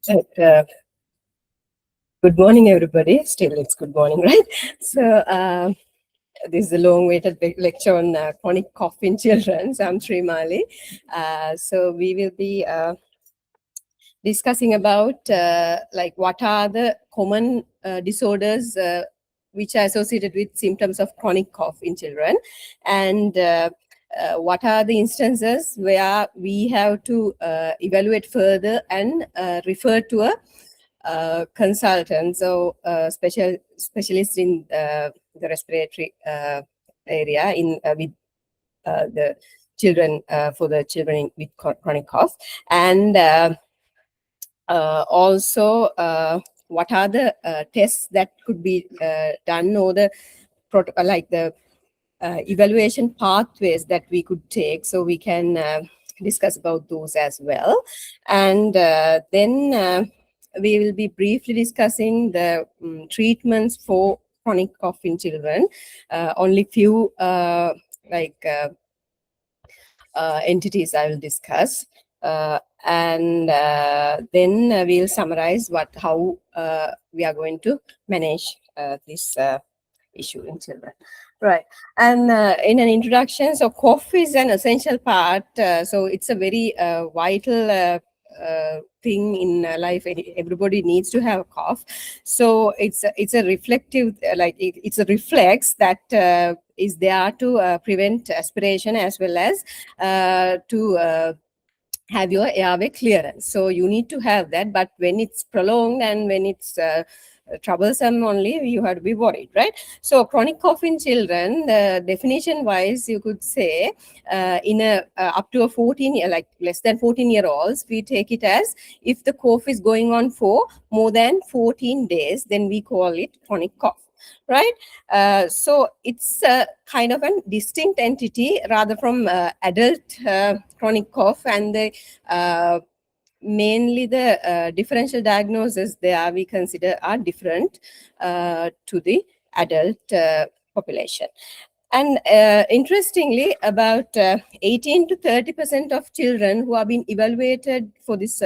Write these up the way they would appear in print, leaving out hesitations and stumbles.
Right, good morning, everybody. Still, it's good morning, right? So, this is a long-awaited lecture on chronic cough in children. So, I'm Srimali. So, we will be discussing about like what are the common disorders which are associated with symptoms of chronic cough in children, and what are the instances where we have to evaluate further and refer to a consultant, so specialist in the respiratory area in with the children, for the children with chronic cough, and also what are the tests that could be done, or the like the evaluation pathways that we could take, so we can discuss about those as well. And then we will be briefly discussing the treatments for chronic cough in children. Only few entities I will discuss. And then we'll summarize how we are going to manage this issue in children. Right. And in an introduction, so cough is an essential part. So it's a very vital thing in life. Everybody needs to have a cough. So it's a reflective, it's a reflex that is there to prevent aspiration, as well as to have your airway clearance. So you need to have that, but when it's prolonged and when it's troublesome only, you have to be worried, right? So chronic cough in children, definition wise, you could say in a up to a 14 year, like less than 14-year-olds, we take it as if the cough is going on for more than 14 days, then we call it chronic cough. Right. So it's a kind of a distinct entity rather from adult chronic cough, and the mainly the differential diagnosis there we consider are different to the adult population. And interestingly, about 18 to 30% of children who have been evaluated for this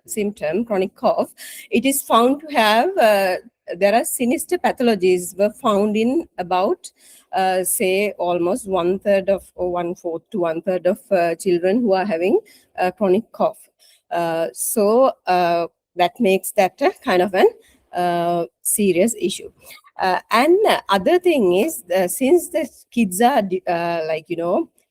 symptom, chronic cough, it is found to have there are sinister pathologies were found in about say almost 1/3 of, or 1/4 to 1/3 of children who are having chronic cough. So that makes that a kind of an serious issue. And other thing is, since the kids are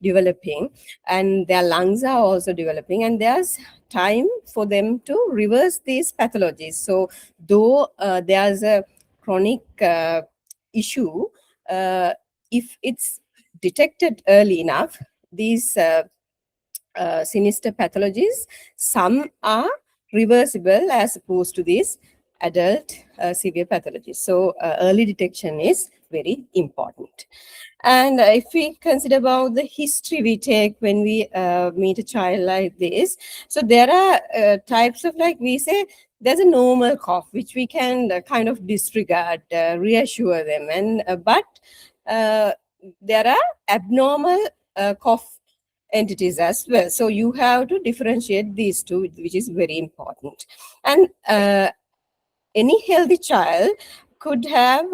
developing, and their lungs are also developing, and there's time for them to reverse these pathologies. So though there's a chronic issue, if it's detected early enough, these sinister pathologies, some are reversible as opposed to these adult severe pathologies. So early detection is very important. And if we consider about the history we take when we meet a child like this, so there are types of, like we say, there's a normal cough which we can kind of disregard, reassure them, and but there are abnormal cough entities as well. So you have to differentiate these two, which is very important. And any healthy child could have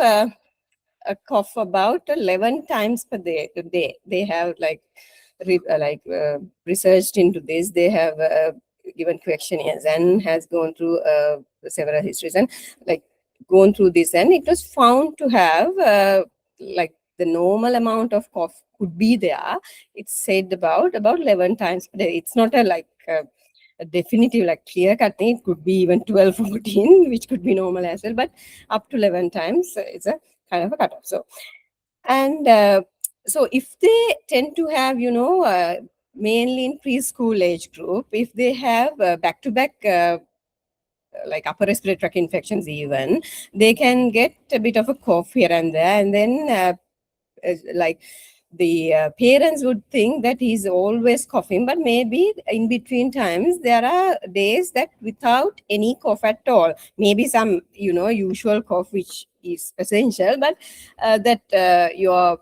a cough about 11 times per day. They have researched into this. They have given questionnaires and has gone through several histories and like gone through this, and it was found to have like the normal amount of cough could be there. It's said about 11 times per day. It's not a definitive, like clear cut thing. It could be even 12, 14, which could be normal as well, but up to 11 times it's a kind of a cutoff. So, and so if they tend to have, mainly in preschool age group, if they have back-to-back like upper respiratory tract infections, even they can get a bit of a cough here and there, and then like the parents would think that he's always coughing, but maybe in between times there are days that without any cough at all, maybe some usual cough which is essential, but that your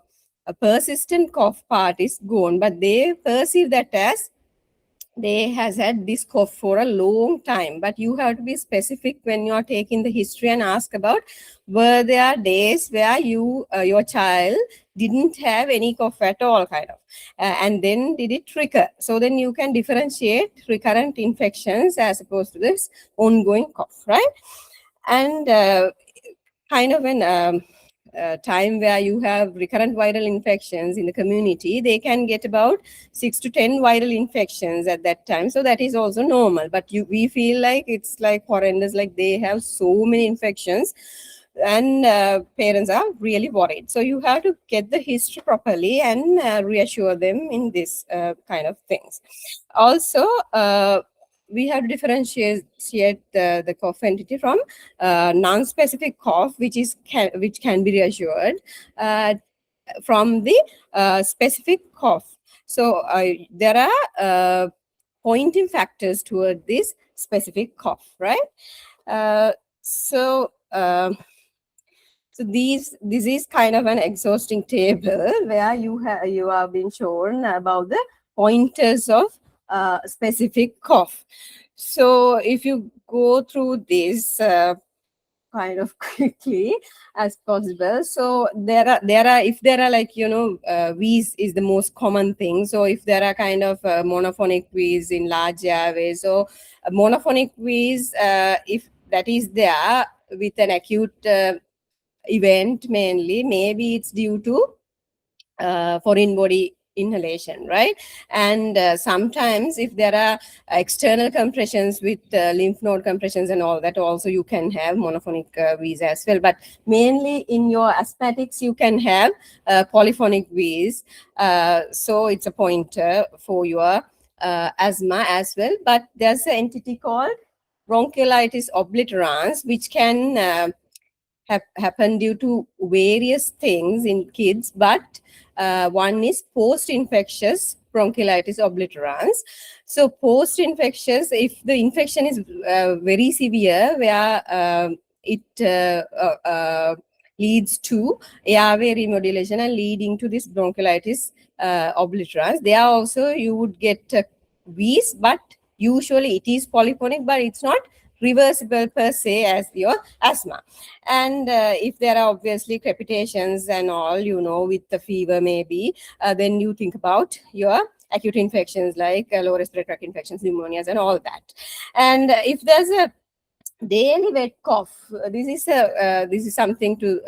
persistent cough part is gone, but they perceive that as they has had this cough for a long time, but you have to be specific when you are taking the history and ask about were there days where your child didn't have any cough at all, kind of, and then did it recur. So then you can differentiate recurrent infections as opposed to this ongoing cough, right? And kind of an time where you have recurrent viral infections in the community, they can get about 6 to 10 viral infections at that time. So that is also normal. But we feel like it's like horrendous, like they have so many infections, and parents are really worried. So you have to get the history properly and reassure them in this kind of things. Also, we have to differentiate the cough entity from non-specific cough, which can be reassured, from the specific cough. So there are pointing factors toward this specific cough, right? So this is kind of an exhausting table where you have been shown about the pointers of specific cough. So if you go through this kind of quickly as possible. So there are if there are like wheeze is the most common thing. So if there are kind of monophonic wheeze in large airways, so monophonic wheeze, if that is there with an acute event, mainly maybe it's due to foreign body inhalation, right? And sometimes if there are external compressions with lymph node compressions and all that, also you can have monophonic wheeze as well. But mainly in your asthmatics you can have polyphonic wheeze, so it's a pointer for your asthma as well. But there's an entity called bronchiolitis obliterans, which can happen due to various things in kids, but one is post-infectious bronchiolitis obliterans. So post-infectious, if the infection is very severe, where it leads to airway remodulation and leading to this bronchiolitis obliterans, there also you would get wheeze, but usually it is polyphonic, but it's not reversible per se as your asthma. And if there are obviously crepitations and all, with the fever maybe, then you think about your acute infections like lower respiratory tract infections, pneumonias and all that. And if there's a daily wet cough, this is something to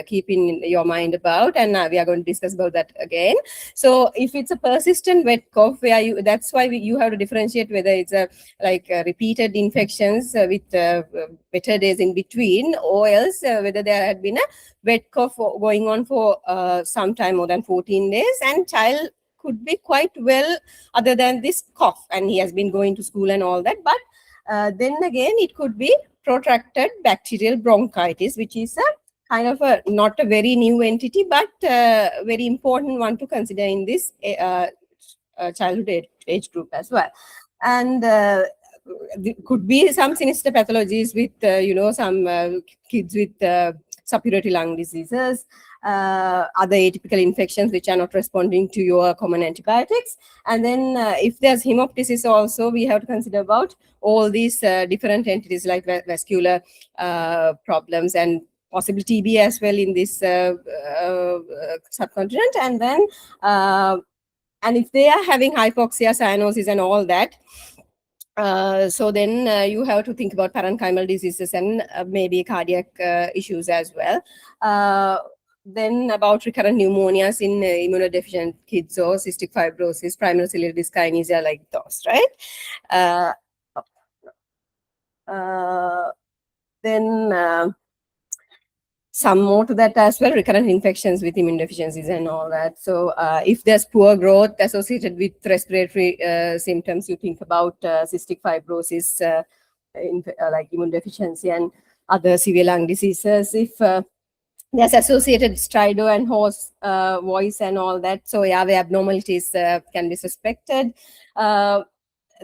keep in your mind about, and we are going to discuss about that again. So if it's a persistent wet cough, where that's why you have to differentiate whether it's a repeated infections with better days in between, or else whether there had been a wet cough going on for some time, more than 14 days, and child could be quite well other than this cough, and he has been going to school and all that. But then again, it could be protracted bacterial bronchitis, which is a kind of not a very new entity, but very important one to consider in this childhood age group as well. And there could be some sinister pathologies with some kids with suppuratory lung diseases, other atypical infections which are not responding to your common antibiotics. And then if there's hemoptysis also, we have to consider about all these different entities like vascular problems and possibly TB as well in this subcontinent. And then and if they are having hypoxia, cyanosis and all that, so then you have to think about parenchymal diseases and maybe cardiac issues as well. Then about recurrent pneumonias in immunodeficient kids, or cystic fibrosis, primary ciliary dyskinesia, like those, right? Then some more to that as well, recurrent infections with immunodeficiencies and all that. So if there's poor growth associated with respiratory symptoms, you think about cystic fibrosis, like immunodeficiency and other severe lung diseases. If there's associated stridor and hoarse voice and all that, so airway abnormalities can be suspected.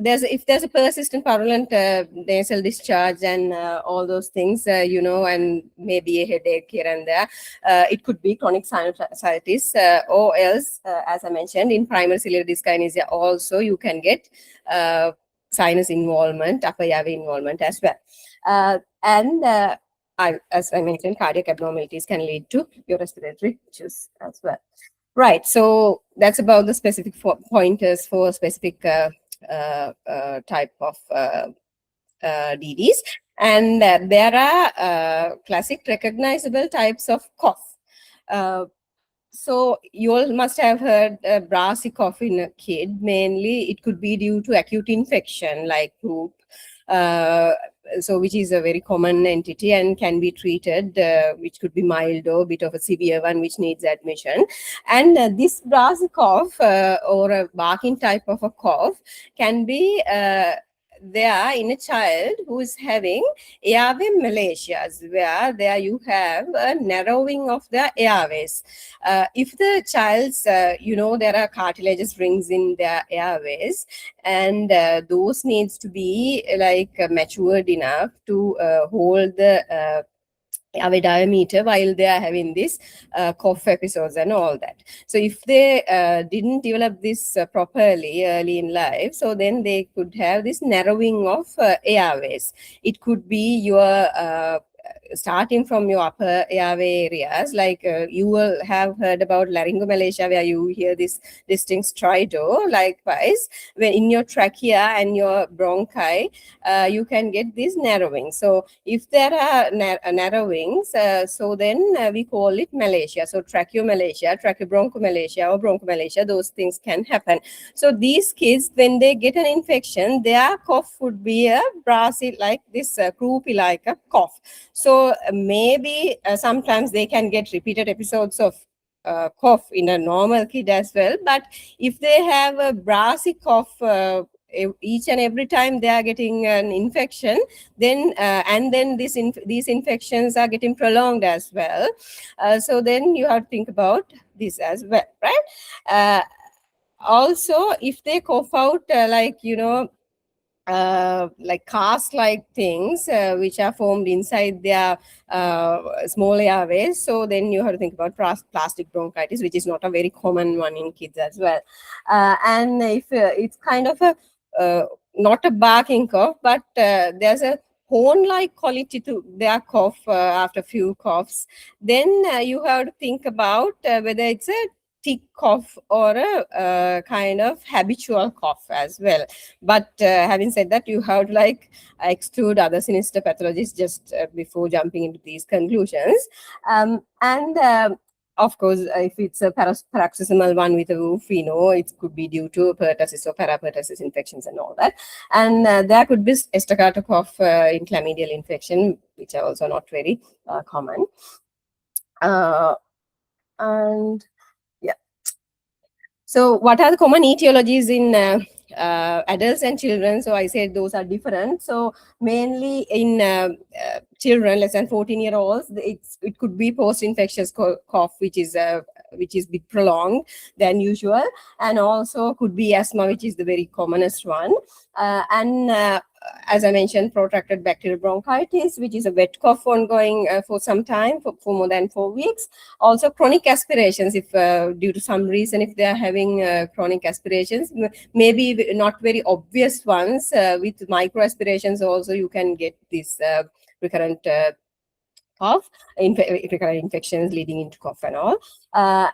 if there's a persistent purulent nasal discharge and all those things, and maybe a headache here and there, it could be chronic sinusitis, or else, as I mentioned, in primary ciliary dyskinesia also you can get sinus involvement, upper airway involvement as well. As I mentioned, cardiac abnormalities can lead to your respiratory issues as well. Right. So that's about the specific pointers for specific type of DDs. And there are classic recognizable types of cough. So you all must have heard brassy cough in a kid. Mainly, it could be due to acute infection like croup, which is a very common entity and can be treated, which could be mild or a bit of a severe one, which needs admission. And this brassy cough or a barking type of a cough can be there in a child who is having airway malasias, where there you have a narrowing of the airways. If the child's, there are cartilaginous rings in their airways, and those needs to be matured enough to hold the airway diameter while they are having this cough episodes and all that. So if they didn't develop this properly early in life, so then they could have this narrowing of airways. It could be your starting from your upper airway areas, like you will have heard about laryngomalacia, where you hear this distinct stridor. Likewise, when in your trachea and your bronchi, you can get this narrowing. So if there are narrowings, so then we call it malacia. So tracheomalacia, tracheobronchomalacia, or bronchomalacia, those things can happen. So these kids, when they get an infection, their cough would be a brassy, like this croupy like a cough. So maybe sometimes they can get repeated episodes of cough in a normal kid as well. But if they have a brassy cough each and every time they are getting an infection, then these infections are getting prolonged as well. So then you have to think about this as well, right? Also, if they cough out like cast-like things which are formed inside their small airways. So then you have to think about plastic bronchitis, which is not a very common one in kids as well. And if it's kind of a not a barking cough, but there's a horn-like quality to their cough after a few coughs, then you have to think about whether it's a tick cough or a kind of habitual cough as well. But having said that, you have to exclude other sinister pathologies just before jumping into these conclusions. Of course, if it's a paroxysmal one with a roof, we know it could be due to pertussis or parapertussis infections and all that. And there could be staccato cough in chlamydial infection, which are also not very common. And yeah. So what are the common etiologies in adults and children? So I said those are different. So mainly in children less than 14-year-olds, it could be post-infectious cough, which is bit prolonged than usual, and also could be asthma, which is the very commonest one. As I mentioned, protracted bacterial bronchitis, which is a wet cough ongoing for some time, for more than 4 weeks. Also chronic aspirations, if due to some reason, if they are having chronic aspirations, maybe not very obvious ones, with micro aspirations also you can get this recurrent cough, recurrent infections leading into cough and all.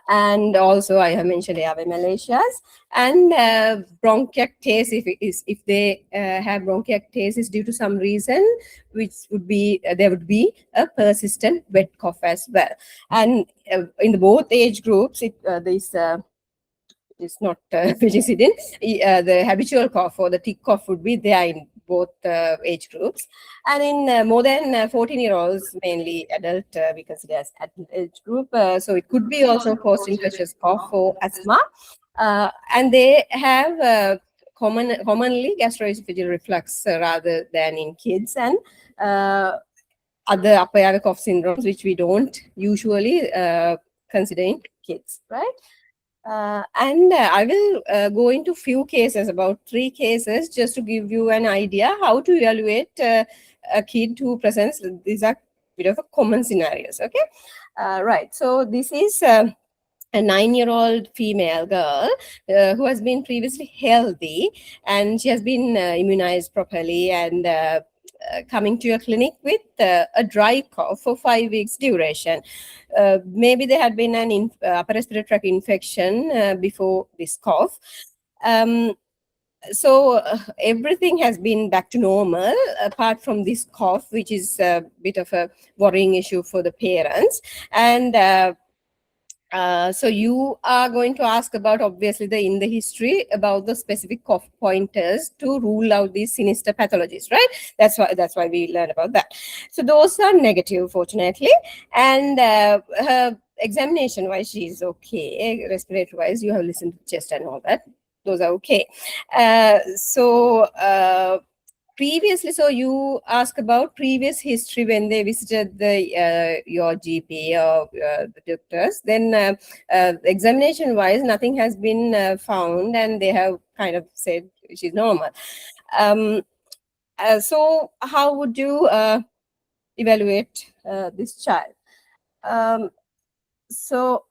And also I have mentioned airway malasias and bronchiectasis. If they have bronchiectasis due to some reason, which would be there would be a persistent wet cough as well. And in the both age groups, it's not vegecidin. The habitual cough or the tick cough would be there in both age groups. And in more than 14-year-olds, mainly adult, we consider as adult age group. So it could be also post-infectious cough or asthma. And they have commonly gastroesophageal reflux rather than in kids, and other upper airway cough syndromes, which we don't usually consider in kids, right? I will go into few cases, about 3 cases, just to give you an idea how to evaluate a kid who presents. These are bit of a common scenarios. Okay, right. So this is a 9-year-old female girl who has been previously healthy, and she has been immunized properly, and coming to your clinic with a dry cough for 5 weeks duration. Maybe there had been an upper respiratory tract infection before this cough. So everything has been back to normal apart from this cough, which is a bit of a worrying issue for the parents. And so you are going to ask about, obviously, in the history about the specific cough pointers to rule out these sinister pathologies, right? That's why we learned about that. So those are negative, fortunately. And her examination wise, she's okay. Respiratory wise, you have listened to chest and all that. Those are okay. Previously, so you ask about previous history when they visited your GP or the doctors. Then examination wise, nothing has been found, and they have kind of said she's normal. So how would you evaluate this child? So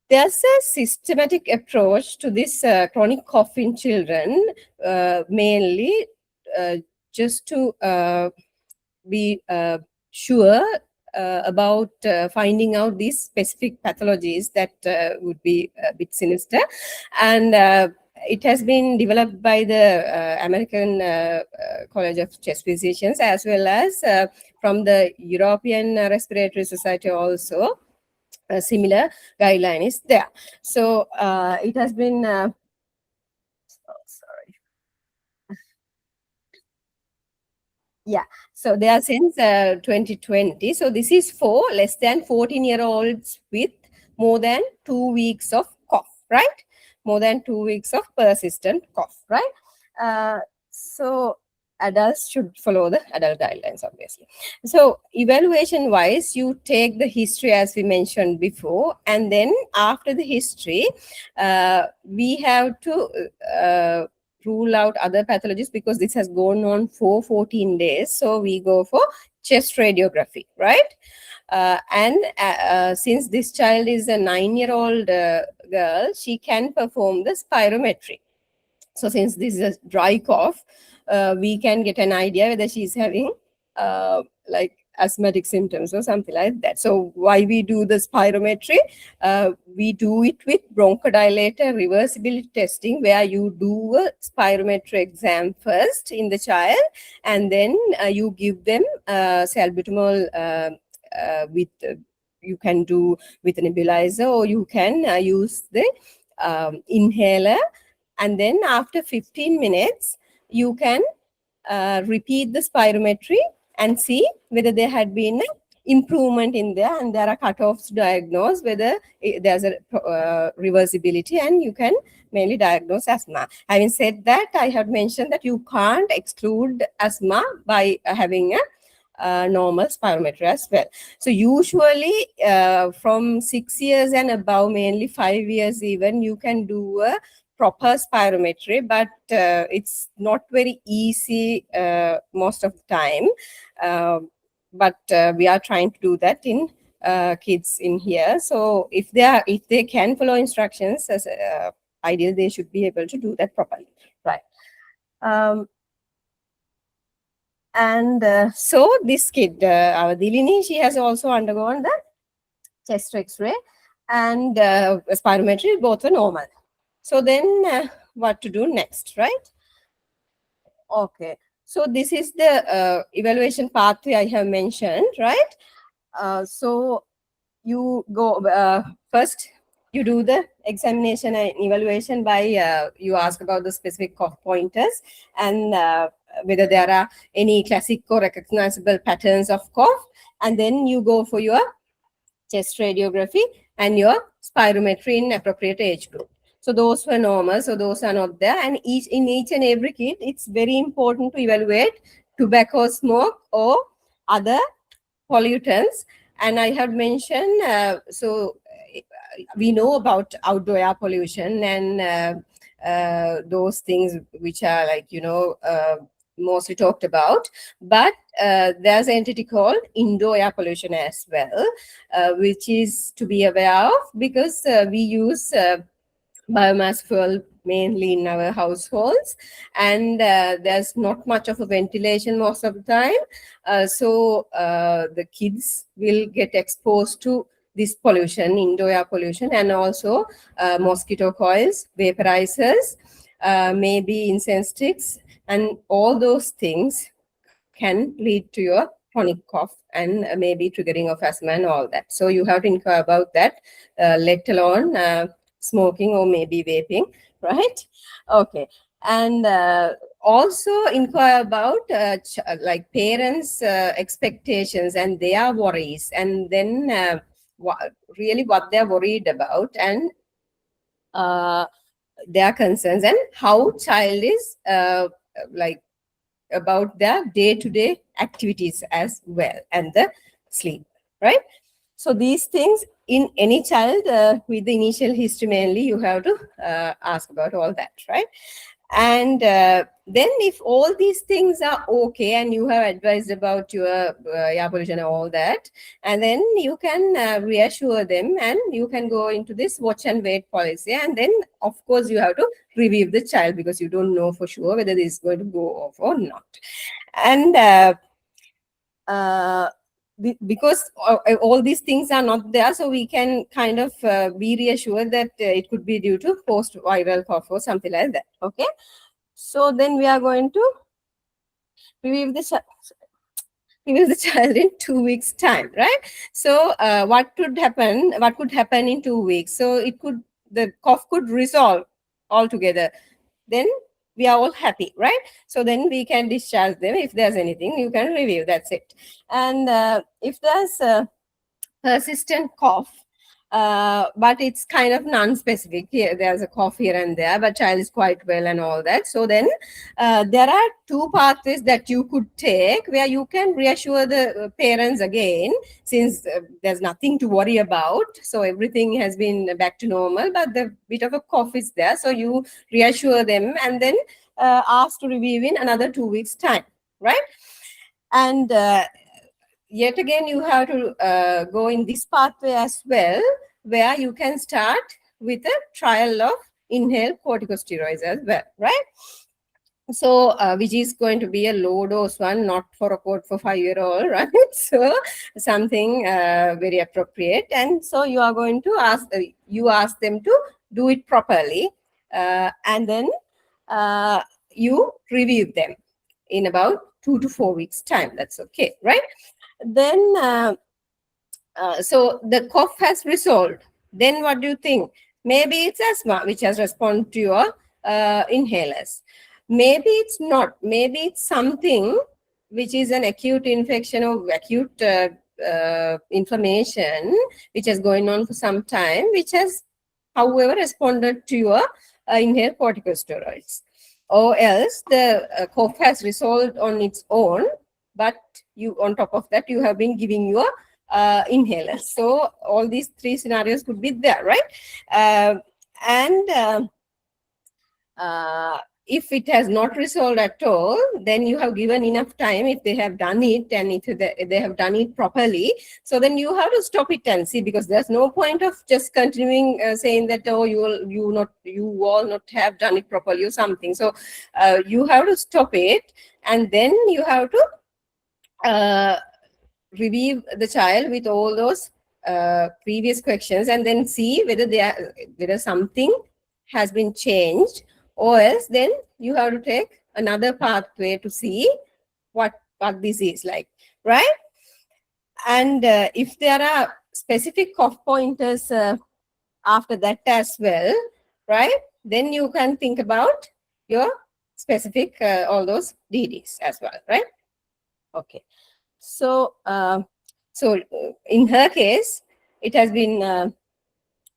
there's a systematic approach to this chronic cough in children, mainly just to be sure about finding out these specific pathologies that would be a bit sinister. And it has been developed by the American College of Chest Physicians, as well as from the European Respiratory Society also. A similar guideline is there. So it has been so they are since 2020. So this is for less than 14-year-olds with more than 2 weeks of cough, right? More than 2 weeks of persistent cough, right? So adults should follow the adult guidelines, obviously. So evaluation wise, you take the history as we mentioned before, and then after the history, we have to rule out other pathologies, because this has gone on for 14 days. So we go for chest radiography, right? And since this child is a 9-year-old girl, she can perform the spirometry. So since this is a dry cough, we can get an idea whether she's having like asthmatic symptoms or something like that. So why we do the spirometry? We do it with bronchodilator reversibility testing, where you do a spirometry exam first in the child, and then you give them salbutamol with you can do with a nebulizer, or you can use the inhaler. And then after 15 minutes, you can repeat the spirometry and see whether there had been improvement in there, and there are cutoffs to diagnose whether there's a reversibility, and you can mainly diagnose asthma. Having said that, I have mentioned that you can't exclude asthma by having a normal spirometry as well. So usually from 6 years and above, mainly 5 years even, you can do a proper spirometry, but it's not very easy most of the time. But we are trying to do that in kids in here. So if they can follow instructions, as ideal, they should be able to do that properly, right? So this kid, our Dilini, she has also undergone the chest X-ray and spirometry, both are normal. So then what to do next, right? Okay. So this is the evaluation pathway I have mentioned, right? So you go first, you do the examination and evaluation by you ask about the specific cough pointers, and whether there are any classic or recognizable patterns of cough, and then you go for your chest radiography and your spirometry in appropriate age group. So those were normal, so those are not there. And in each and every kid, it's very important to evaluate tobacco smoke or other pollutants. And I have mentioned, so we know about outdoor air pollution and those things which are like, mostly talked about. But there's an entity called indoor air pollution as well, which is to be aware of, because we use biomass fuel mainly in our households, and there's not much of a ventilation most of the time. So the kids will get exposed to this pollution, indoor air pollution, and also mosquito coils, vaporizers, maybe incense sticks, and all those things can lead to your chronic cough and maybe triggering of asthma and all that. So you have to inquire about that, let alone smoking or maybe vaping, right? Okay. And also inquire about like parents' expectations and their worries, and then really what they're worried about, and their concerns, and how child is like about their day-to-day activities as well, and the sleep, right? So these things in any child with the initial history mainly, you have to ask about all that, right? And then if all these things are okay and you have advised about your air pollution and all that, and then you can reassure them, and you can go into this watch and wait policy. And then of course you have to review the child, because you don't know for sure whether this is going to go off or not. And because all these things are not there, so we can kind of be reassured that it could be due to post-viral cough or something like that. Okay, so then we are going to review the child in 2 weeks time, right? So what could happen in 2 weeks? So the cough could resolve altogether, then we are all happy, right? So then we can discharge them. If there's anything, you can review, that's it. And if there's a persistent cough, but it's kind of non-specific, here there's a cough here and there, but child is quite well and all that, so then there are two pathways that you could take, where you can reassure the parents again, since there's nothing to worry about, so everything has been back to normal, but the bit of a cough is there, so you reassure them, and then ask to review in another 2 weeks time, right? And yet again, you have to go in this pathway as well, where you can start with a trial of inhaled corticosteroids as well, right? So, which is going to be a low dose one, not for a 5-year-old, right? So, something very appropriate. And so, you are going to ask them to do it properly, and then you review them in about 2 to 4 weeks time. That's okay, right? Then so the cough has resolved. Then what do you think? Maybe it's asthma which has responded to your inhalers. Maybe it's not. Maybe it's something which is an acute infection or acute inflammation which has going on for some time, which has, however, responded to your inhaled corticosteroids. Or else the cough has resolved on its own, but you, on top of that, you have been giving your inhalers. So all these three scenarios could be there, right? And if it has not resolved at all, then you have given enough time, if they have done it and if they have done it properly. So then you have to stop it and see, because there's no point of just continuing saying that, oh, you all not have done it properly or something. So you have to stop it, and then you have to review the child with all those previous questions, and then see whether something has been changed, or else then you have to take another pathway to see what this is like, right? And if there are specific cough pointers after that as well, right, then you can think about your specific all those DDs as well, right? Okay. So in her case, it has been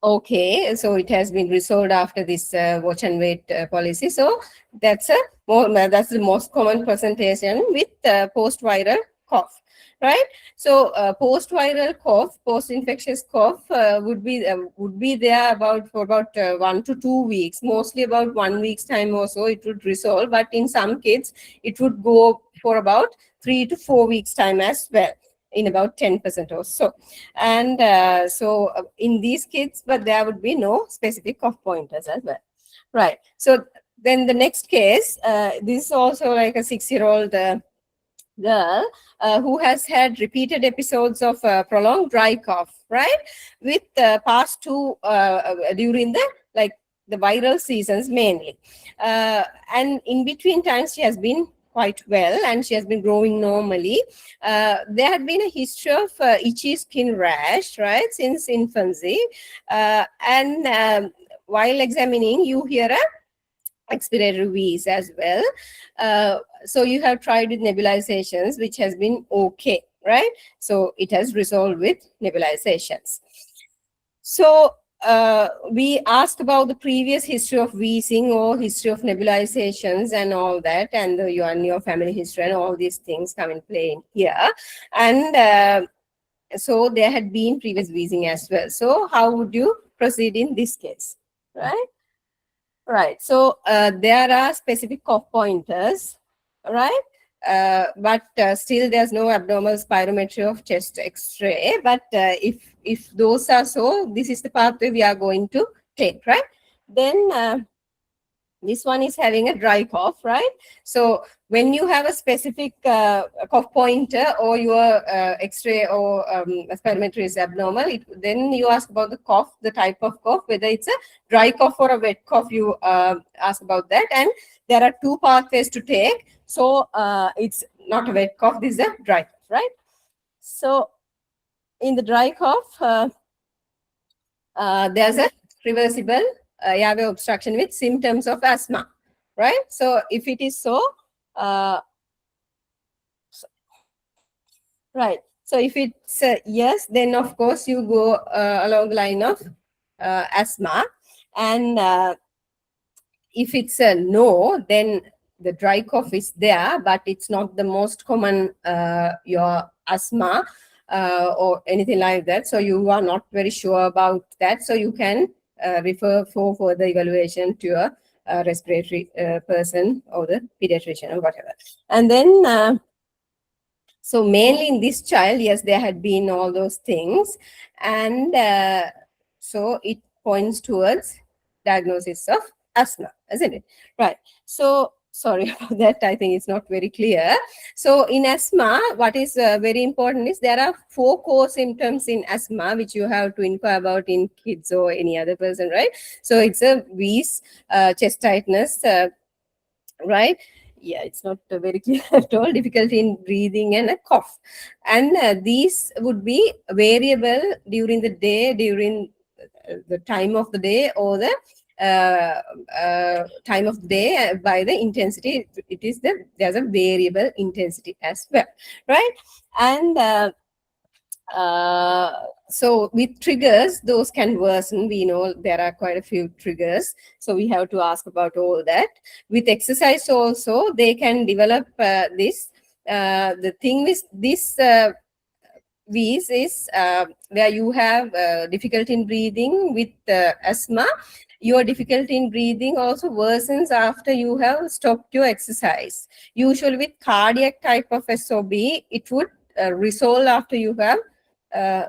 okay. So it has been resolved after this watch and wait policy. So that's the most common presentation with post-viral cough. right? So post-viral cough, post-infectious cough would be there for about 1 to 2 weeks, mostly about 1 week's time or so it would resolve, but in some kids it would go for about 3 to 4 weeks time as well, in about 10% or so. And in these kids, but there would be no specific cough pointers as well, right? So then the next case, this is also like a 6-year-old girl who has had repeated episodes of prolonged dry cough, right? With past two during the viral seasons mainly. And in between times, she has been quite well and she has been growing normally. There had been a history of itchy skin rash, right, since infancy. And while examining, you hear a expiratory wheeze as well. So you have tried with nebulizations, which has been okay, right? So it has resolved with nebulizations. So we asked about the previous history of wheezing or history of nebulizations and all that, and your family history and all these things come in play in here. And so there had been previous wheezing as well. So how would you proceed in this case, right? Right. So there are specific cough pointers, right? But still there's no abnormal spirometry of chest X-ray. But if those are so, this is the pathway we are going to take, right? Then this one is having a dry cough, right? So when you have a specific cough pointer or your X-ray or spirometry is abnormal, then you ask about the cough, the type of cough, whether it's a dry cough or a wet cough, you ask about that. And there are two pathways to take. So it's not a wet cough, this is a dry cough, right? So in the dry cough, there's a reversible airway obstruction with symptoms of asthma, right? So if it is so, right. So if it's yes, then of course you go along the line of asthma. And if it's a no, then the dry cough is there, but it's not the most common your asthma or anything like that. So you are not very sure about that. So you can refer for further evaluation to a respiratory person or the pediatrician or whatever. And then so mainly in this child, yes, there had been all those things. And so it points towards diagnosis of asthma, isn't it? Right. So sorry about that. I think it's not very clear. So in asthma, what is very important is there are 4 core symptoms in asthma, which you have to inquire about in kids or any other person, right? So it's a wheeze, chest tightness, right? Yeah, it's not very clear at all. Difficulty in breathing and a cough. And these would be variable during the day, during the time of the day, or the time of the day by the intensity. There's a variable intensity as well, right? And so with triggers, those can worsen. We know there are quite a few triggers, so we have to ask about all that. With exercise also, they can develop this. The thing with this wheeze is where you have difficulty in breathing with asthma. Your difficulty in breathing also worsens after you have stopped your exercise. Usually with cardiac type of SOB, it would resolve after you have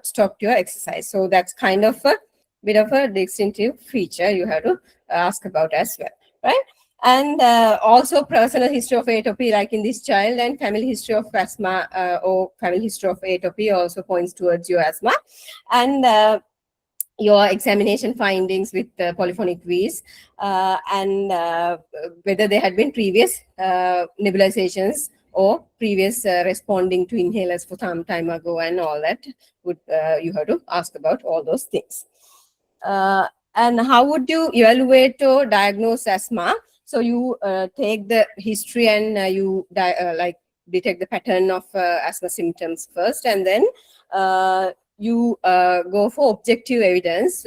stopped your exercise. So that's kind of a bit of a distinctive feature you have to ask about as well, right? And also personal history of atopy, like in this child, and family history of asthma or family history of atopy also points towards your asthma. And your examination findings with polyphonic wheeze, and whether there had been previous nebulizations or previous responding to inhalers for some time ago and all that, would you have to ask about all those things. And how would you evaluate or diagnose asthma? So you take the history and you detect the pattern of asthma symptoms first, and then you go for objective evidence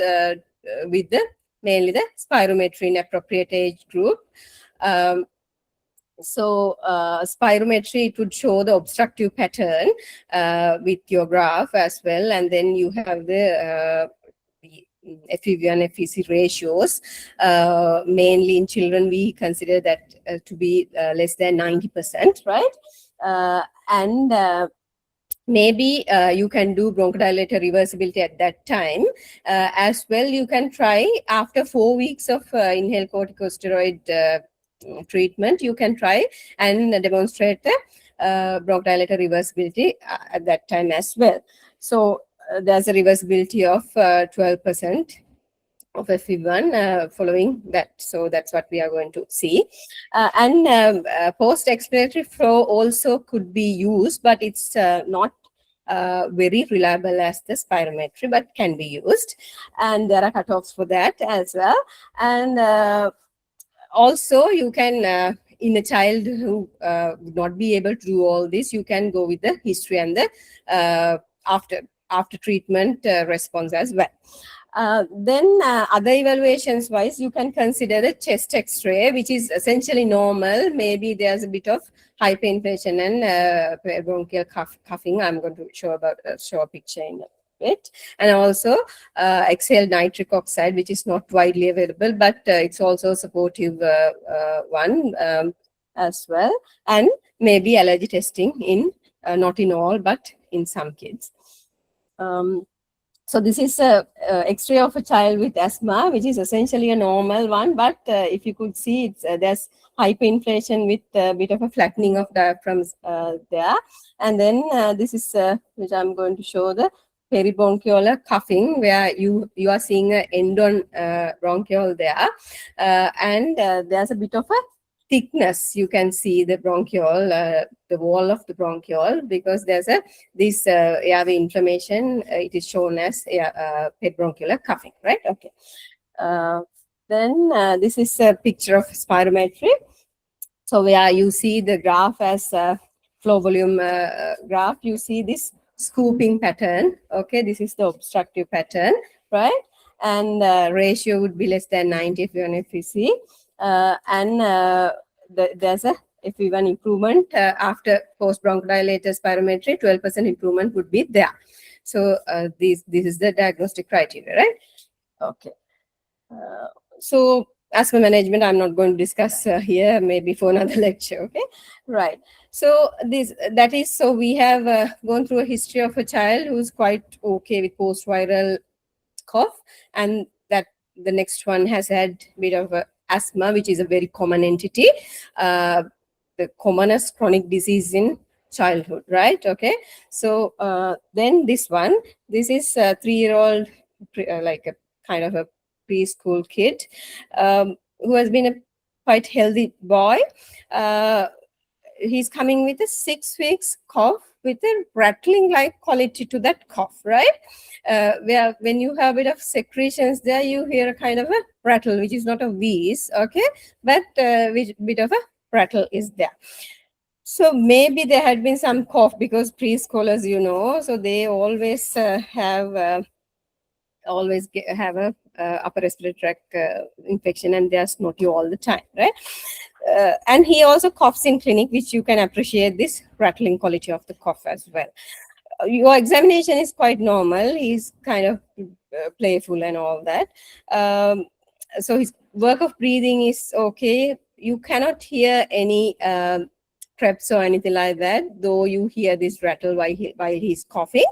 with mainly the spirometry in appropriate age group. So spirometry, it would show the obstructive pattern with your graph as well, and then you have the FEV1 FEC ratios. Mainly in children, we consider that to be less than 90%, right? And maybe you can do bronchodilator reversibility at that time. As well, you can try after 4 weeks of inhaled corticosteroid treatment, you can try and demonstrate the bronchodilator reversibility at that time as well. So there's a reversibility of 12% of FEV1 following that. So that's what we are going to see. And post-expiratory flow also could be used, but it's not very reliable as the spirometry, but can be used. And there are cutoffs for that as well. And also you can, in a child who would not be able to do all this, you can go with the history and the after treatment response as well. Then other evaluations wise, you can consider the chest X-ray, which is essentially normal. Maybe there's a bit of hyperinflation and bronchial coughing. I'm going to show a picture in a bit. And also exhaled nitric oxide, which is not widely available, but it's also a supportive one as well. And maybe allergy testing in not in all, but in some kids. So this is a X-ray of a child with asthma, which is essentially a normal one. But if you could see, it's there's hyperinflation with a bit of a flattening of diaphragms there. And then this is which I'm going to show, the peribronchial coughing, where you are seeing an end on bronchiole there, and there's a bit of a thickness. You can see the bronchiole, the wall of the bronchiole, because there's this airway inflammation. It is shown as pedibronchial coughing, right? Okay. Then this is a picture of spirometry. So where you see the graph as flow volume graph, you see this scooping pattern. Okay, this is the obstructive pattern, right? And ratio would be less than 90 if you're on FEC. And there's a FEV1 improvement after post bronchodilator spirometry. 12% improvement would be there. So this is the diagnostic criteria, right? Okay. So asthma management, I'm not going to discuss here, maybe for another lecture. Okay, right. So so we have gone through a history of a child who's quite okay with post-viral cough, and that the next one has had a bit of asthma, which is a very common entity, the commonest chronic disease in childhood, right? Okay, so then this is a 3-year-old, like a kind of a preschool kid who has been a quite healthy boy. He's coming with a 6 weeks cough with a rattling like quality to that cough, right? Where when you have a bit of secretions there, you hear a kind of a rattle, which is not a wheeze, okay, but which bit of a rattle is there. So maybe there had been some cough, because preschoolers, you know, so they always have a upper respiratory tract infection, and they're snotty all the time, right? And he also coughs in clinic, which you can appreciate this rattling quality of the cough as well. Your examination is quite normal. He's kind of playful and all that. So his work of breathing is okay. You cannot hear any preps or anything like that, though you hear this rattle while he's coughing.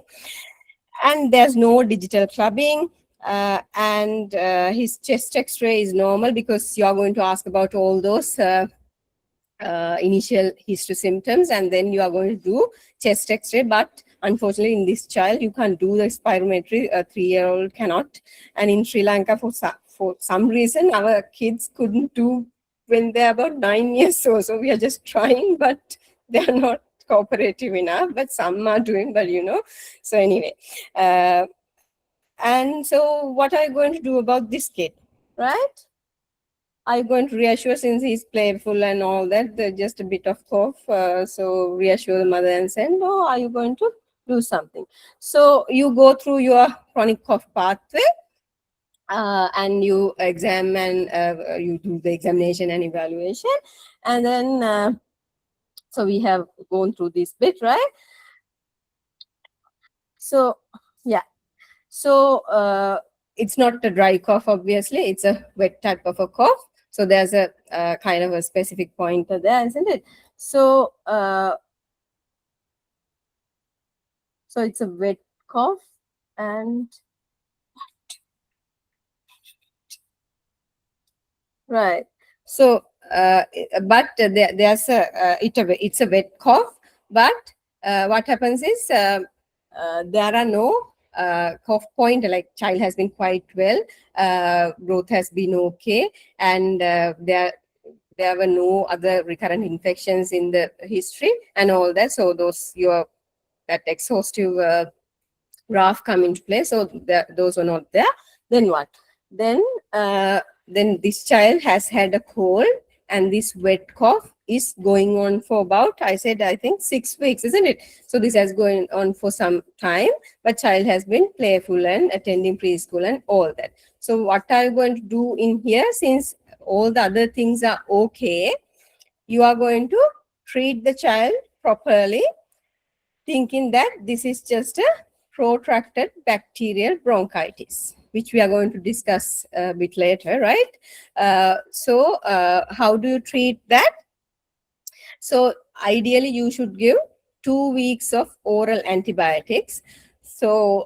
And there's no digital clubbing. And his chest X-ray is normal, because you are going to ask about all those initial history symptoms, and then you are going to do chest X-ray. But unfortunately, in this child, you can't do the spirometry. A 3-year-old cannot. And in Sri Lanka, for some reason, our kids couldn't do when they're about 9 years old. So we are just trying, but they're not cooperative enough. But some are doing, but you know. So anyway, and so what are you going to do about this kid, right? Are you going to reassure, since he's playful and all that, just a bit of cough, so reassure the mother and send, or are you going to do something? So you go through your chronic cough pathway, and you examine, you do the examination and evaluation, and then so we have gone through this bit, right? So yeah, so it's not a dry cough, obviously, it's a wet type of a cough. So there's a kind of a specific pointer there, isn't it? So so it's a wet cough, and right. So, but there's it's a wet cough. But what happens is there are no cough point. Like child has been quite well, growth has been okay, and there were no other recurrent infections in the history and all that. So those your that exhaustive graph come into play. So those were not there. Then what? Then then this child has had a cold, and this wet cough is going on for about, I said, I think 6 weeks, isn't it? So this has going on for some time, but child has been playful and attending preschool and all that. So what are you going to do in here? Since all the other things are okay, you are going to treat the child properly, thinking that this is just a protracted bacterial bronchitis, which we are going to discuss a bit later, right? So how do you treat that? So ideally, you should give 2 weeks of oral antibiotics. So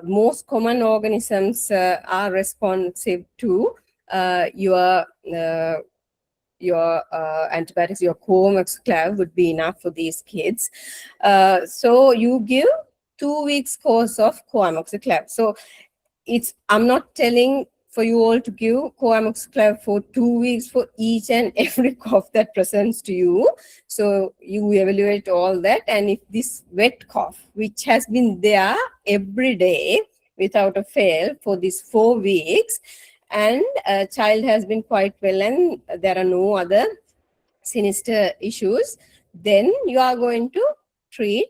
most common organisms are responsive to your antibiotics. Your Coamoxiclav would be enough for these kids. So you give 2 weeks course of Coamoxiclav. So I'm not telling for you all to give Coamoxiclav for 2 weeks for each and every cough that presents to you. So you evaluate all that, and if this wet cough, which has been there every day without a fail for these 4 weeks, and a child has been quite well and there are no other sinister issues, then you are going to treat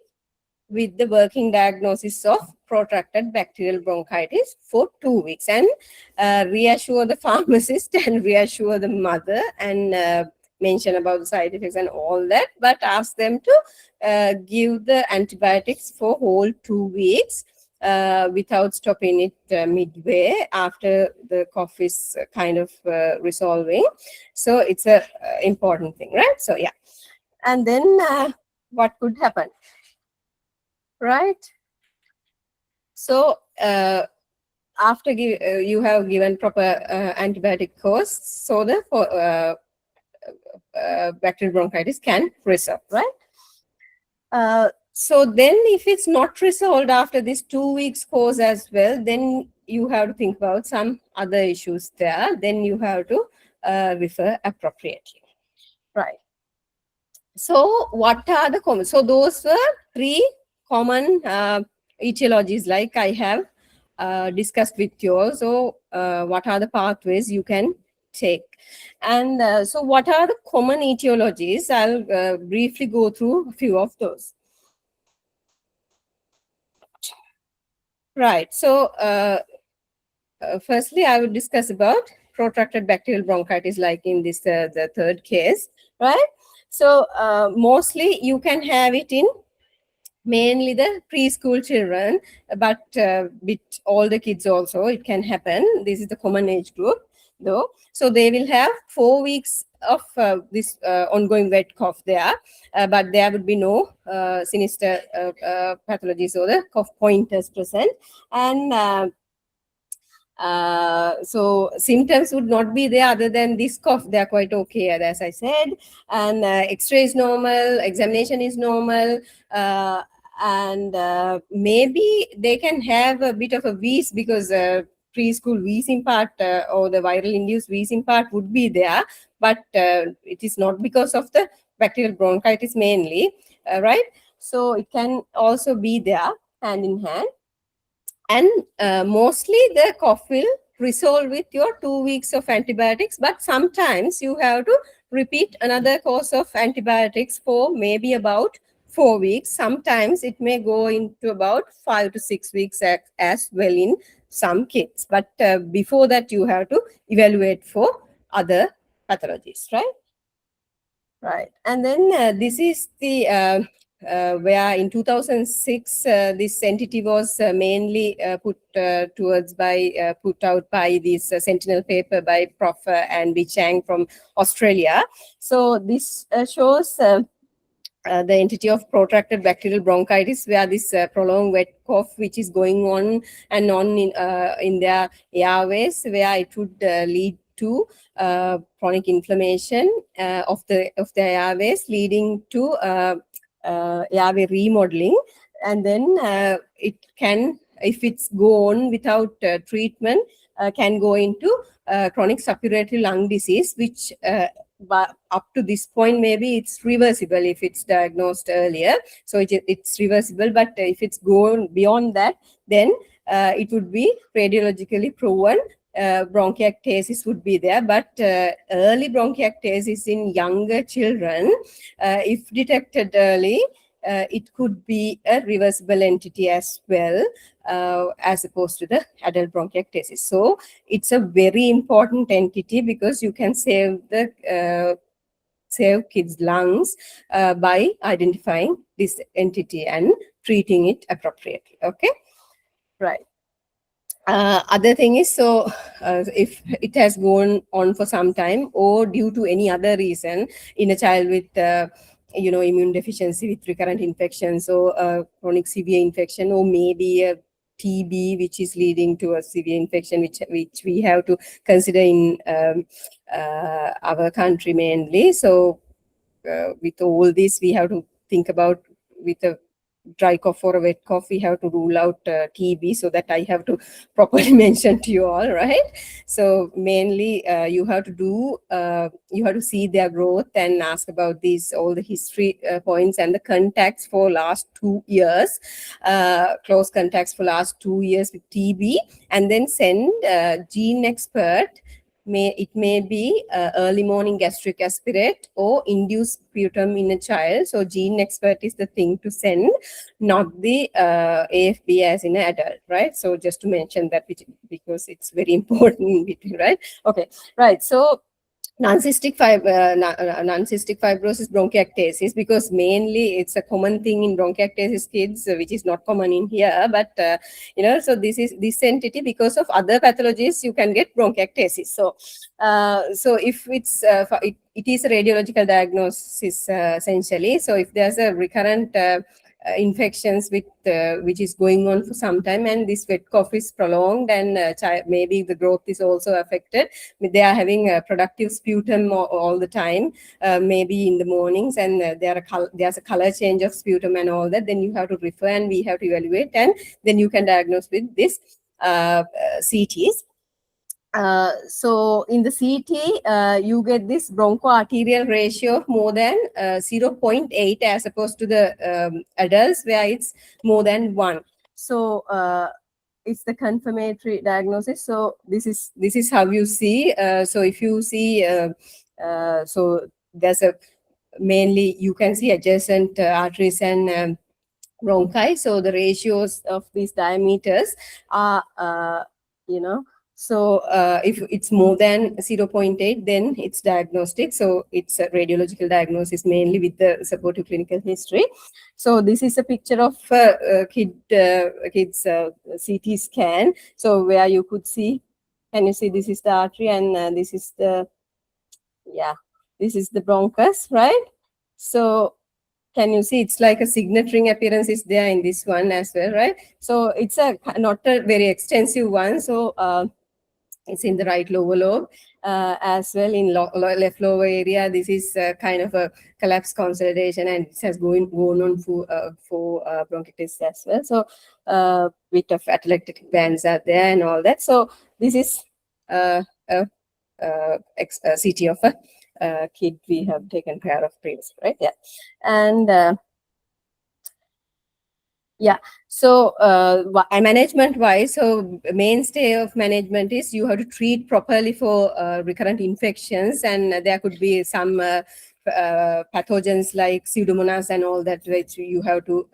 with the working diagnosis of protracted bacterial bronchitis for 2 weeks, and reassure the pharmacist and reassure the mother, and mention about the side effects and all that, but ask them to give the antibiotics for whole 2 weeks without stopping it midway after the cough is kind of resolving. So it's a important thing, right? So yeah, and then what could happen, right? So after you have given proper antibiotic course, so the bacterial bronchitis can resolve, right? So then if it's not resolved after this 2 weeks course as well, then you have to think about some other issues there. Then you have to refer appropriately, right? So what are the common? So those were 3 common etiologies, like I have discussed with you all. So what are the pathways you can take? And so what are the common etiologies? I'll briefly go through a few of those. Right. So firstly, I would discuss about protracted bacterial bronchitis, like in this the third case, right? So mostly you can have it in mainly the preschool children, but with all the kids also it can happen. This is the common age group though. So they will have 4 weeks of this ongoing wet cough there, but there would be no sinister pathologies or the cough pointers present. And so symptoms would not be there other than this cough. They are quite okay, as I said, and X-ray is normal, examination is normal, and maybe they can have a bit of a wheeze, because preschool wheezing part or the viral induced wheezing part would be there, but it is not because of the bacterial bronchitis mainly, right? So it can also be there hand in hand. And mostly the cough will resolve with your 2 weeks of antibiotics, but sometimes you have to repeat another course of antibiotics for maybe about 4 weeks. Sometimes it may go into about 5 to 6 weeks as well in some kids. But before that, you have to evaluate for other pathologies, right? Right. And then this is the where in 2006 this entity was mainly put out by this Sentinel paper by Prof. and B. Chang from Australia. So this shows the entity of protracted bacterial bronchitis, where this prolonged wet cough, which is going on and on in their airways, where it would lead to chronic inflammation of the airways, leading to airway remodeling, and then it can, if it's go on without treatment, can go into chronic suppuratory lung disease, which but up to this point, maybe it's reversible if it's diagnosed earlier. So it's reversible, but if it's gone beyond that, then it would be radiologically proven. Bronchiectasis would be there, but early bronchiectasis in younger children, if detected early, it could be a reversible entity as well, as opposed to the adult bronchiectasis. So it's a very important entity because you can save kids' lungs by identifying this entity and treating it appropriately. Okay, right. Other thing is, so if it has gone on for some time or due to any other reason in a child with immune deficiency with recurrent infections or chronic severe infection, or maybe a TB which is leading to a severe infection, which we have to consider in our country mainly. So with all this, we have to think about, with a dry cough or a wet cough, we have to rule out TB, so that I have to properly mention to you all, right? So mainly you have to see their growth and ask about all the history points and the contacts for last 2 years, close contacts for last 2 years with TB, and then send gene expert. It may be early morning gastric aspirate or induced sputum in a child. So gene expert is the thing to send, not the AFB as in an adult, right? So just to mention that, because it's very important in between, right? Okay, right. So non-cystic fibrosis bronchiectasis, because mainly it's a common thing in bronchiectasis kids, which is not common in here, but so this entity, because of other pathologies, you can get bronchiectasis. So if it's it is a radiological diagnosis essentially. So if there's a recurrent infections with which is going on for some time, and this wet cough is prolonged, and maybe the growth is also affected, they are having a productive sputum all the time, maybe in the mornings, and there's a color change of sputum and all that, then you have to refer and we have to evaluate, and then you can diagnose with this CTs. So in the CT, you get this bronchoarterial ratio of more than 0.8 as opposed to the adults, where it's more than 1. So it's the confirmatory diagnosis. So this is how you see. So if you see, so there's mainly you can see adjacent arteries and bronchi. So the ratios of these diameters are, so if it's more than 0.8, then it's diagnostic. So it's a radiological diagnosis, mainly with the supportive clinical history. So this is a picture of kid's CT scan. So where you could see, can you see, this is the artery, and this is the bronchus, right? So can you see, it's like a signet ring appearance is there in this one as well, right? So it's not a very extensive one. So it's in the right lower lobe as well. In left lower area, this is kind of a collapse consolidation, and it has gone on for bronchitis as well. So bit of atelectatic bands are there and all that. So this is a CT of a kid we have taken care of previously, right? Yeah, and yeah. So management wise, so mainstay of management is you have to treat properly for recurrent infections, and there could be some pathogens like Pseudomonas and all that, which you have to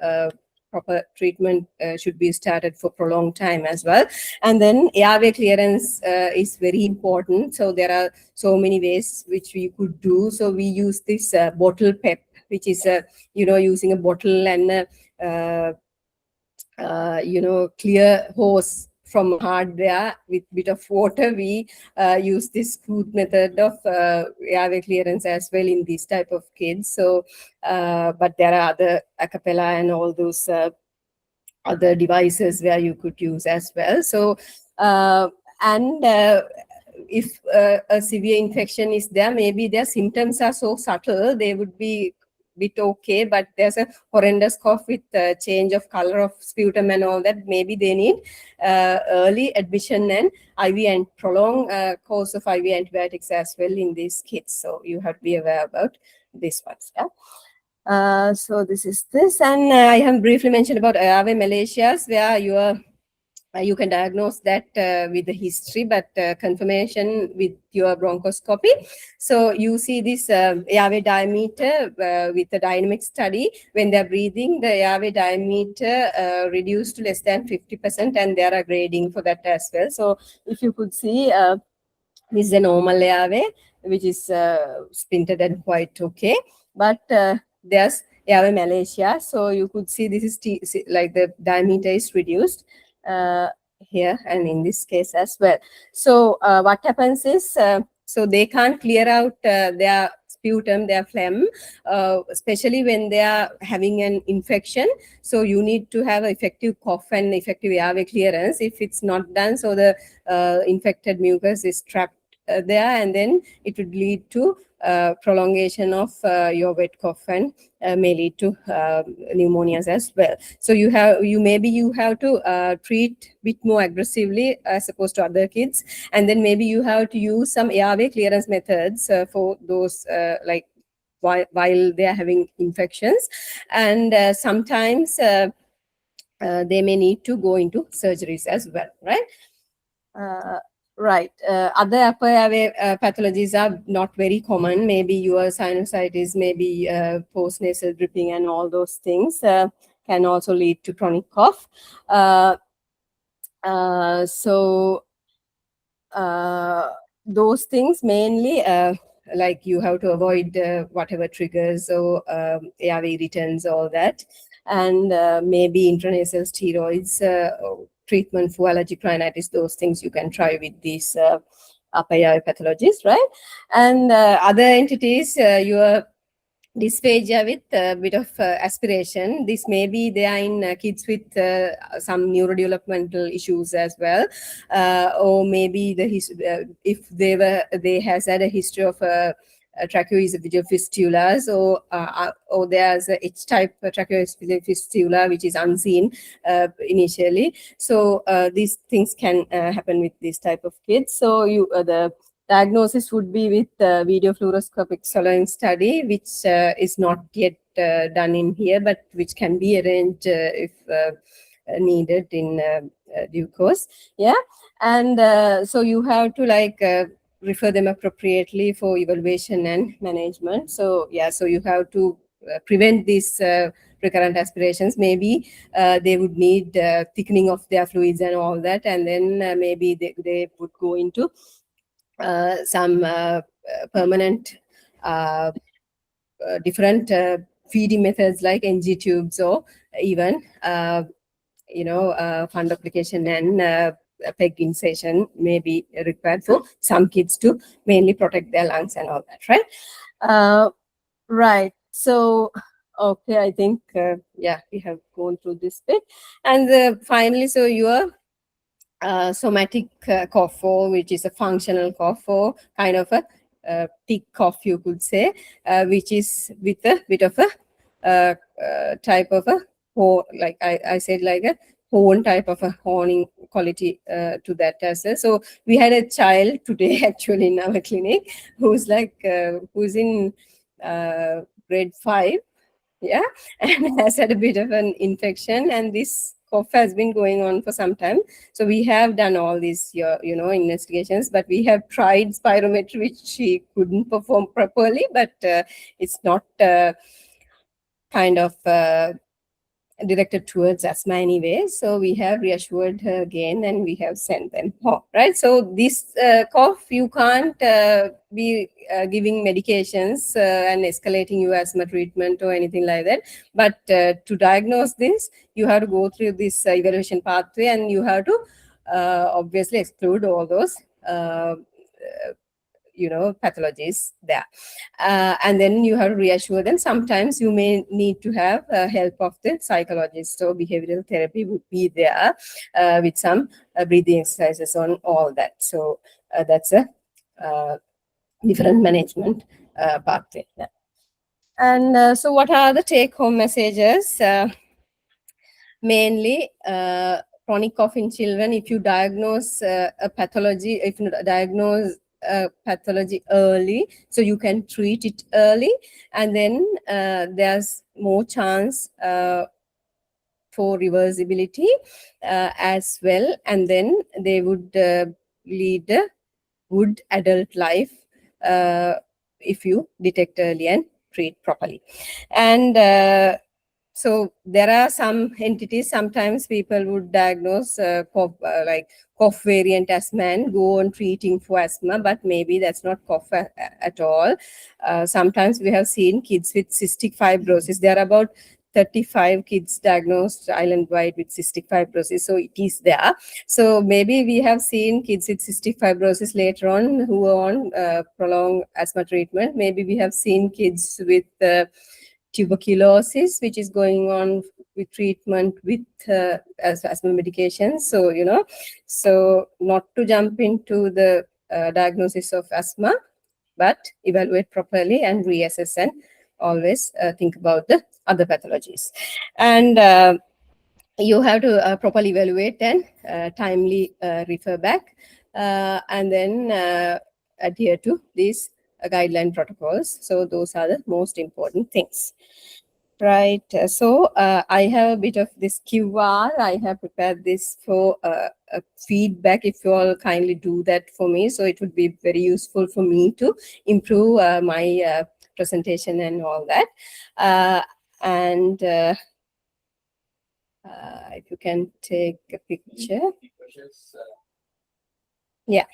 proper treatment should be started for prolonged time as well. And then airway clearance is very important. So there are so many ways which we could do. So we use this bottle PEP, which is using a bottle and clear hose from hardware with bit of water. We use this crude method of airway clearance as well in these type of kids. So, but there are other a cappella and all those other devices where you could use as well. So, if a severe infection is there, maybe their symptoms are so subtle, they would be bit okay, but there's a horrendous cough with change of color of sputum and all that, maybe they need early admission and IV and prolonged course of IV antibiotics as well in these kids. So you have to be aware about this one. Yeah. So this is this, and I have briefly mentioned about airway malicias, where you can diagnose that with the history, but confirmation with your bronchoscopy. So you see this airway diameter with the dynamic study. When they're breathing, the airway diameter reduced to less than 50%, and there are grading for that as well. So if you could see, this is a normal airway, which is splintered and quite okay. But there's airway malacia. So you could see this is like the diameter is reduced here and in this case as well. So what happens is, so they can't clear out their sputum, their phlegm, especially when they are having an infection. So you need to have effective cough and effective airway clearance. If it's not done, so the infected mucus is trapped there, and then it would lead to prolongation of your wet cough and may lead to pneumonias as well. So you have to treat a bit more aggressively as opposed to other kids, and then maybe you have to use some airway clearance methods for those like while they are having infections, and sometimes they may need to go into surgeries as well, right? Right. Other upper airway pathologies are not very common. Maybe your sinusitis, maybe postnasal dripping and all those things can also lead to chronic cough. So those things mainly, like you have to avoid whatever triggers or airway irritants, all that. And maybe intranasal steroids, treatment for allergic rhinitis, those things you can try with these upper airway pathologies, right? And other entities, your dysphagia with a bit of aspiration. This may be there in kids with some neurodevelopmental issues as well, or maybe if they has had a history of tracheoesophageal fistulas, or there's a H-type tracheoesophageal fistula which is unseen initially. So these things can happen with this type of kids. So the diagnosis would be with video fluoroscopic swallowing study, which is not yet done in here, but which can be arranged if needed in due course. Yeah, and so you have to refer them appropriately for evaluation and management. So yeah, so you have to prevent these recurrent aspirations. Maybe they would need thickening of their fluids and all that, and then maybe they would go into some permanent different feeding methods like NG tubes, or even fundoplication and peg insertion may be required for some kids to mainly protect their lungs and all that, right? Right. So, okay, I think, yeah, we have gone through this bit. And finally, so your somatic cough, which is a functional cough, or kind of a thick cough, you could say, which is with a bit of a type of a, like I said, like a horn type of a horning quality to that as well. So we had a child today actually in our clinic who's in grade 5, yeah, and has had a bit of an infection, and this cough has been going on for some time. So we have done all these, investigations, but we have tried spirometry, which she couldn't perform properly, but it's not kind of directed towards asthma anyway. So we have reassured her again and we have sent them home, right? So this cough, you can't be giving medications and escalating your asthma treatment or anything like that. But to diagnose this, you have to go through this evaluation pathway, and you have to obviously exclude all those pathologies there, and then you have to reassure them. Sometimes you may need to have help of the psychologist, so behavioral therapy would be there with some breathing exercises on all that. So that's a different management pathway. And so what are the take home messages? Mainly chronic cough in children, if you diagnose a pathology, if you diagnose pathology early, so you can treat it early, and then there's more chance for reversibility as well, and then they would lead a good adult life if you detect early and treat properly. And so there are some entities, sometimes people would diagnose like cough variant asthma and go on treating for asthma, but maybe that's not cough at all. Sometimes we have seen kids with cystic fibrosis. There are about 35 kids diagnosed island-wide with cystic fibrosis, so it is there. So maybe we have seen kids with cystic fibrosis later on who are on prolonged asthma treatment. Maybe we have seen kids with tuberculosis, which is going on with treatment with asthma medications. So, so not to jump into the diagnosis of asthma, but evaluate properly and reassess, and always think about the other pathologies. And you have to properly evaluate and timely refer back, and then adhere to these guideline protocols. So those are the most important things. Right. So I have a bit of this QR. I have prepared this for feedback. If you all kindly do that for me, so it would be very useful for me to improve my presentation and all that. And if you can take a picture. Yeah.